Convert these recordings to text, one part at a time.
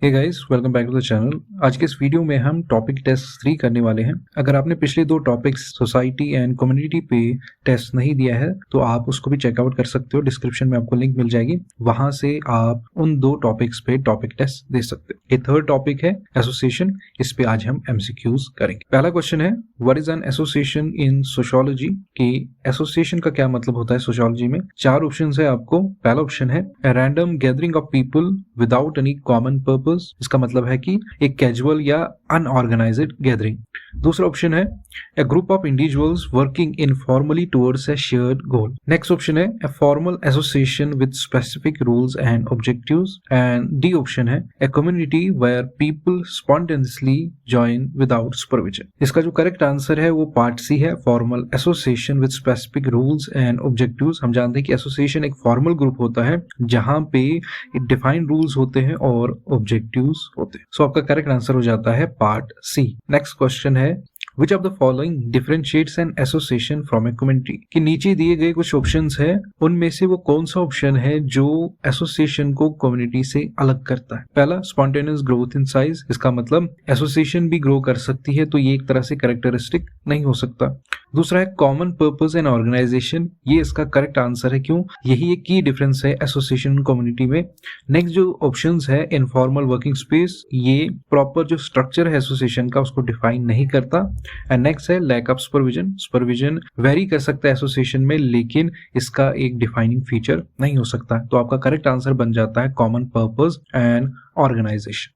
Hey guys, welcome back to the channel. आज के इस वीडियो में हम टॉपिक टेस्ट 3 करने वाले हैं। अगर आपने पिछले 2 टॉपिक्स सोसाइटी एंड कम्युनिटी पे टेस्ट नहीं दिया है तो आप उसको भी चेकआउट कर सकते हो। डिस्क्रिप्शन में आपको लिंक मिल जाएगी, वहां से आप उन 2 टॉपिक्स पे टॉपिक टेस्ट दे सकते हो। ये थर्ड टॉपिक है एसोसिएशन। इस पे आज हम एमसीक्यूज करेंगे। पहला क्वेश्चन है, what is an association in sociology? कि एसोसिएशन का क्या मतलब होता है सोशियोलॉजी में। 4 ऑप्शन है आपको। पहला ऑप्शन है a random gathering of people without any common purpose। इसका मतलब है कि एक कैजुअल या अनऑर्गेनाइज्ड गैदरिंग। दूसरा ऑप्शन है a group of individuals working informally towards a shared goal। Next option है a formal association with specific rules and objectives। And D option है a community where people spontaneously join without supervision। इसका जो correct answer है वो part सी है, formal association with specific rules and objectives. हम जानते हैं कि एसोसिएशन एक फॉर्मल ग्रुप होता है जहां पे डिफाइंड रूल्स होते हैं और ऑब्जेक्टिव्स होते हैं। सो आपका करेक्ट आंसर हो जाता है पार्ट सी। नेक्स्ट क्वेश्चन है, Which of the following differentiates an association from a community? कि नीचे दिए गए कुछ ऑप्शंस है, उनमें से वो कौन सा ऑप्शन है जो एसोसिएशन को कम्युनिटी से अलग करता है। पहला, स्पॉन्टेनियस ग्रोथ इन साइज। इसका मतलब एसोसिएशन भी ग्रो कर सकती है, तो ये एक तरह से कैरेक्टरिस्टिक नहीं हो सकता। दूसरा है कॉमन पर्पस एंड ऑर्गेनाइजेशन। ये इसका करेक्ट आंसर है। क्यों? यही एक की डिफरेंस है एसोसिएशन कम्युनिटी में। नेक्स्ट जो ऑप्शंस है, इनफॉर्मल वर्किंग स्पेस, ये प्रॉपर जो स्ट्रक्चर है एसोसिएशन का उसको डिफाइन नहीं करता। एंड नेक्स्ट है lack of supervision. Supervision vary कर सकता है एसोसिएशन में, लेकिन इसका एक डिफाइनिंग फीचर नहीं हो सकता। तो आपका करेक्ट आंसर बन जाता है कॉमन पर्पस एंड ऑर्गेनाइजेशन।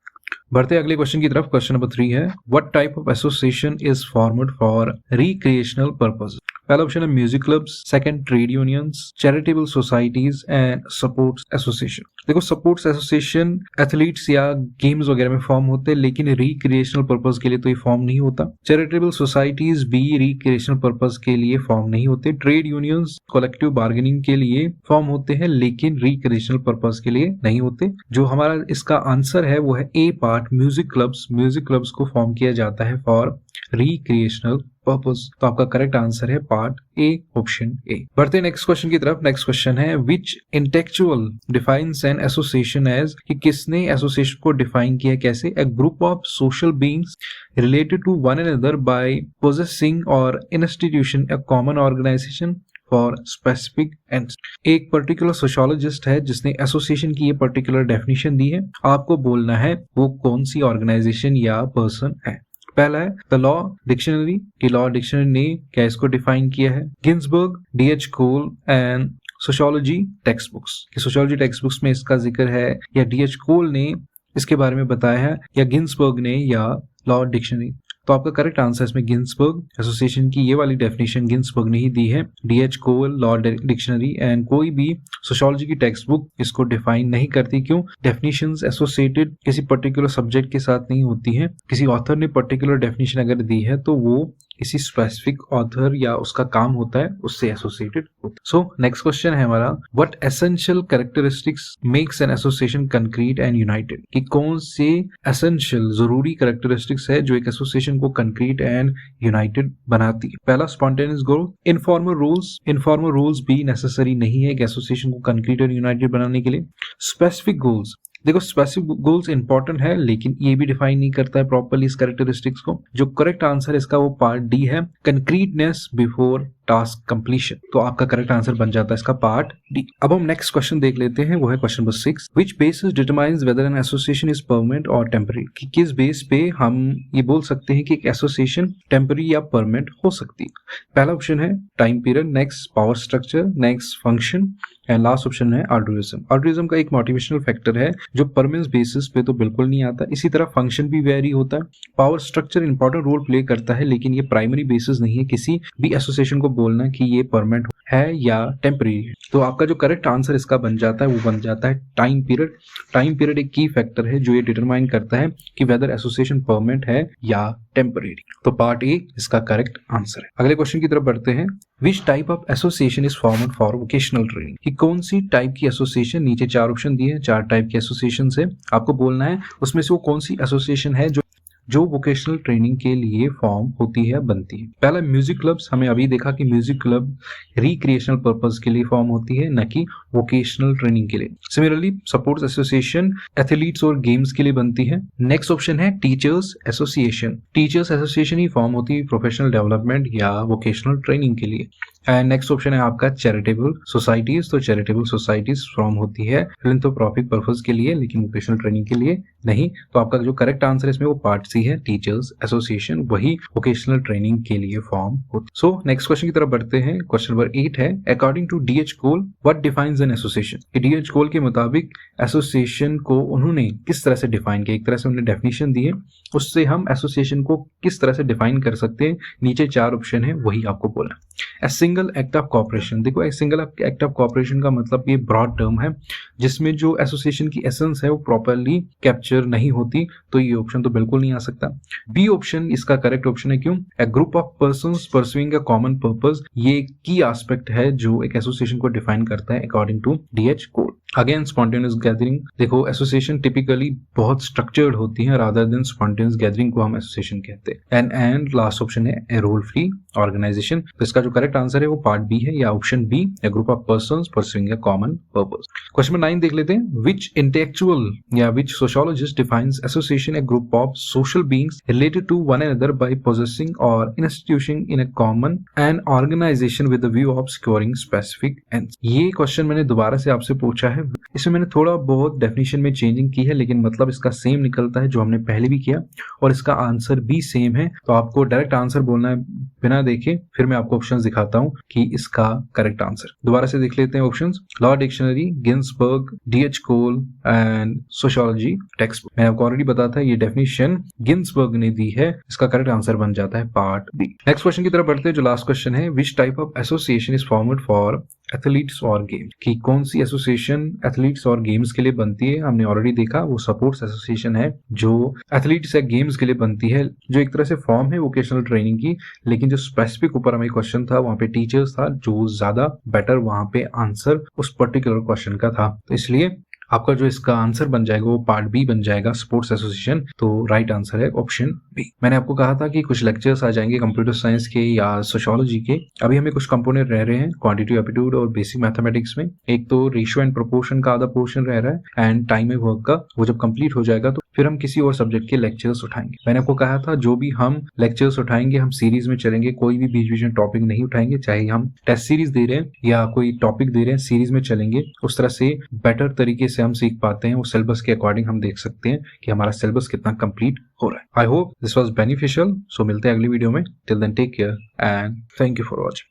बढ़ते अगले क्वेश्चन की तरफ। क्वेश्चन नंबर 3 है, what type of association is formed for recreational purpose? पहला ऑप्शन है music clubs, second trade unions, charitable societies and supports association. देखो, सपोर्ट्स एसोसिएशन एथलीट्स या गेम्स वगैरह में फॉर्म होते हैं, लेकिन रिक्रिएशनल पर्पस के लिए तो ये फॉर्म नहीं होता। चैरिटेबल सोसाइटीज भी रिक्रिएशनल पर्पस के लिए फॉर्म नहीं होते। ट्रेड यूनियंस कलेक्टिव बार्गेनिंग के लिए फॉर्म होते हैं, लेकिन रिक्रिएशनल पर्पस के लिए नहीं होते। जो हमारा इसका आंसर है वो है A part, music clubs. Music clubs को फॉर्म किया जाता है फॉर रिक्रिएशनल पर्पस। तो आपका करेक्ट आंसर है पार्ट ए, ऑप्शन ए। बढ़ते नेक्स्ट क्वेश्चन की तरफ। नेक्स्ट क्वेश्चन है, which intellectual defines an association as? कि किसने एसोसिएशन को डिफाइन किया कैसे? A group of social beings related to one another by possessing और institution a common organization for specific ends. एक पर्टिकुलर सोशियोलॉजिस्ट है जिसने एसोसिएशन की ये पर्टिकुलर डेफिनेशन दी है। आपको बोलना है वो कौन सी ऑर्गेनाइजेशन या पर्सन है। पहला है द लॉ डिक्शनरी। कि लॉ डिक्शनरी ने क्या इसको डिफाइन किया है? Ginsberg, DH Cole and sociology text books. कि सोशियोलॉजी टेक्स्ट बुक्स में इसका जिक्र है, या डीएच कोल ने इसके बारे में बताया है, या गिन्सबर्ग ने, या लॉ डिक्शनरी। तो आपका करेक्ट आंसर इसमें गिन्सबर्ग। एसोसिएशन की ये वाली डेफिनेशन गिन्सबर्ग ने ही दी है। DH Cole, law dictionary and कोई भी सोशियोलॉजी की टेक्स्ट बुक इसको डिफाइन नहीं करती। क्यों? डेफिनेशंस एसोसिएटेड किसी पर्टिकुलर सब्जेक्ट के साथ नहीं होती हैं। किसी ऑथर ने पर्टिकुलर डेफिनेशन अगर दी है तो वो किसी स्पेसिफिक ऑथर या उसका काम होता है उससे एसोसिएटेड होता है। सो नेक्स्ट क्वेश्चन है हमारा, what essential characteristics makes an association concrete and United? कि कौन से एसेंशियल जरूरी कैरेक्टरिस्टिक्स है जो एक एसोसिएशन को कंक्रीट एंड यूनाइटेड बनाती है? पहला, spontaneous growth. Informal rules. Informal rules भी नेसेसरी नहीं है एक एसोसिएशन को कंक्रीट एंड यूनाइटेड बनाने के लिए। Specific goals. देखो, स्पेसिफिक गोल्स इंपॉर्टेंट है, लेकिन ये भी डिफाइन नहीं करता है प्रॉपर्ली इस कैरेक्टरिस्टिक्स को। जो करेक्ट आंसर है इसका वो पार्ट डी है, कंक्रीटनेस बिफोर टास्क कंप्लीशन। तो आपका करेक्ट आंसर बन जाता है इसका पार्ट डी। अब हम नेक्स्ट क्वेश्चन देख लेते हैं, वो है question number 6, which basis determines weather an association is permanent और टेम्पररी? कि किस बेस पे हम ये बोल सकते हैं कि एक एसोसिएशन टेम्पररी या परमानेंट हो सकती है। पहला ऑप्शन है time period, next power structure, next function and last option है आल्ट्रुइज्म। आल्ट्रुइज्म का एक मोटिवेशनल फैक्टर है जो परमानेंट बेसिस पे तो बिल्कुल नहीं आता। इसी तरह फंक्शन भी वेरी होता है। Power structure important role play करता है, लेकिन ये प्राइमरी बेसिस नहीं है किसी भी एसोसिएशन को बोलना कि ये परमानेंट है या टेम्पररी है। तो आपका जो करेक्ट आंसर इसका बन जाता है वो बन जाता है टाइम पीरियड। टाइम पीरियड एक की फैक्टर है जो ये डिटरमाइन करता है कि वेदर एसोसिएशन परमानेंट है या टेम्पररी। तो पार्ट ए इसका करेक्ट आंसर है। अगले क्वेश्चन की तरफ बढ़ते हैं, which type of association is formed for vocational training? कि कौन सी टाइप की एसोसिएशन, नीचे 4 ऑप्शन दिए हैं, 4 टाइप की एसोसिएशन है, आपको बोलना है उसमें से वो कौन सी एसोसिएशन है जो जो वोकेशनल ट्रेनिंग के लिए फॉर्म होती है बनती है। पहला म्यूजिक क्लब्स, हमें अभी देखा कि म्यूजिक क्लब रिक्रिएशनल पर्पज के लिए फॉर्म होती है, न कि वोकेशनल ट्रेनिंग के लिए। सिमिलरली स्पोर्ट्स एसोसिएशन एथलीट्स और गेम्स के लिए बनती है। नेक्स्ट ऑप्शन है टीचर्स एसोसिएशन। टीचर्स एसोसिएशन ही फॉर्म होती है प्रोफेशनल डेवलपमेंट या वोकेशनल ट्रेनिंग के लिए। एंड नेक्स्ट ऑप्शन है आपका चैरिटेबल सोसाइटीज। तो चैरिटेबल सोसाइटीज फॉर्म होती है फिलैंथ्रोपिक पर्पस के लिए, लेकिन वोकेशनल ट्रेनिंग के लिए नहीं। तो आपका जो करेक्ट आंसर है इसमें वो पार्ट सी है, टीचर्स एसोसिएशन, वही वोकेशनल ट्रेनिंग के लिए फॉर्म होती है। सो नेक्स्ट क्वेश्चन की तरफ बढ़ते हैं। क्वेश्चन नंबर 8 है, according to D H Cole what defines an association. D H Cole के मुताबिक एसोसिएशन को उन्होंने किस तरह से डिफाइन किया, एक तरह से उन्होंने डेफिनेशन दी है, उससे हम एसोसिएशन को किस तरह से डिफाइन कर सकते हैं। नीचे 4 ऑप्शन है, वही आपको बोलना है। सिंगल एक्ट ऑफ कॉपरेशन, देखो सिंगल एक्ट ऑफ कॉपरेशन का मतलब ये ब्रॉड टर्म है जिसमें जो एसोसिएशन की एसेंस है वो प्रॉपर्ली कैप्चर नहीं होती, तो ये ऑप्शन तो बिल्कुल नहीं आ सकता। बी ऑप्शन इसका करेक्ट ऑप्शन है। क्यों? A group of persons pursuing a common purpose, ये की एस्पेक्ट है जो एक एसोसिएशन को डिफाइन करता है according to DH Cole. Again spontaneous gathering, देखो एसोसिएशन टिपिकली बहुत स्ट्रक्चर्ड होती है, रादर देन स्पॉन्टेनियस गैदरिंग को हम एसोसिएशन कहते हैं। एंड लास्ट ऑप्शन है ए रोल फ्री ऑर्गेनाइजेशन। तो इसका जो करेक्ट आंसर है वो पार्ट बी है, या option B, a group of persons pursuing a common purpose. Question number 9 देख लेते हैं। विच इंटेलेक्चुअल या which sociologist defines association a group of social beings related to one another by possessing और institution in a common end organization with the view of securing specific ends. ये question मैंने दोबारा से आपसे पूछा है, इसमें मैंने थोड़ा बहुत डेफिनेशन में चेंजिंग की है, लेकिन मतलब इसका सेम निकलता है जो हमने पहले भी किया, और इसका आंसर भी सेम है। तो आपको डायरेक्ट आंसर बोलना है बिना देखे, फिर मैं आपको ऑप्शंस दिखाता हूं कि इसका करेक्ट आंसर। दोबारा से देख लेते हैं options. Law dictionary, Ginsberg, DH Cole and sociology text. मैंने आपको ऑलरेडी बताया था ये डेफिनेशन गिन्सबर्ग ने दी है, इसका करेक्ट आंसर बन जाता है पार्ट बी। नेक्स्ट क्वेश्चन की तरफ बढ़ते हैं, जो लास्ट क्वेश्चन है। Which type of association is formed for athletes और गेम्स, कि कौन सी एसोसिएशन एथलीट्स और गेम्स के लिए बनती है। हमने ऑलरेडी देखा वो स्पोर्ट्स एसोसिएशन है जो एथलीट्स या गेम्स के लिए बनती है, जो एक तरह से फॉर्म है वोकेशनल ट्रेनिंग की, लेकिन जो स्पेसिफिक ऊपर हमें क्वेश्चन था वहां पे टीचर्स था, जो ज्यादा बेटर वहां पे आंसर उस पर्टिकुलर क्वेश्चन का था। तो इसलिए आपका जो इसका आंसर बन जाएगा वो पार्ट बी बन जाएगा, स्पोर्ट्स एसोसिएशन। तो राइट आंसर है ऑप्शन बी। मैंने आपको कहा था कि कुछ लेक्चर्स आ जाएंगे कंप्यूटर साइंस के या सोशियोलॉजी के। अभी हमें कुछ कंपोनेंट रह रहे हैं क्वांटिटी एप्टीट्यूड और बेसिक मैथमेटिक्स में। एक तो रेशियो एंड प्रोपोर्शन का आधा पोर्शन रह रहा है, एंड टाइम ए वर्क का, वो जब कंप्लीट हो जाएगा तो फिर हम किसी और सब्जेक्ट के लेक्चर्स उठाएंगे। मैंने आपको कहा था जो भी हम लेक्चर्स उठाएंगे हम सीरीज में चलेंगे, कोई भी बीच बीच में टॉपिक नहीं उठाएंगे, चाहे हम टेस्ट सीरीज दे रहे हैं या कोई टॉपिक दे रहे हैं, सीरीज में चलेंगे। उस तरह से बेटर तरीके से हम सीख पाते हैं, उस सिलेबस के अकॉर्डिंग हम देख सकते हैं कि हमारा सिलेबस कितना कंप्लीट हो रहा है। I hope this was beneficial. So मिलते हैं अगली वीडियो में। Till then take care and thank you for watching.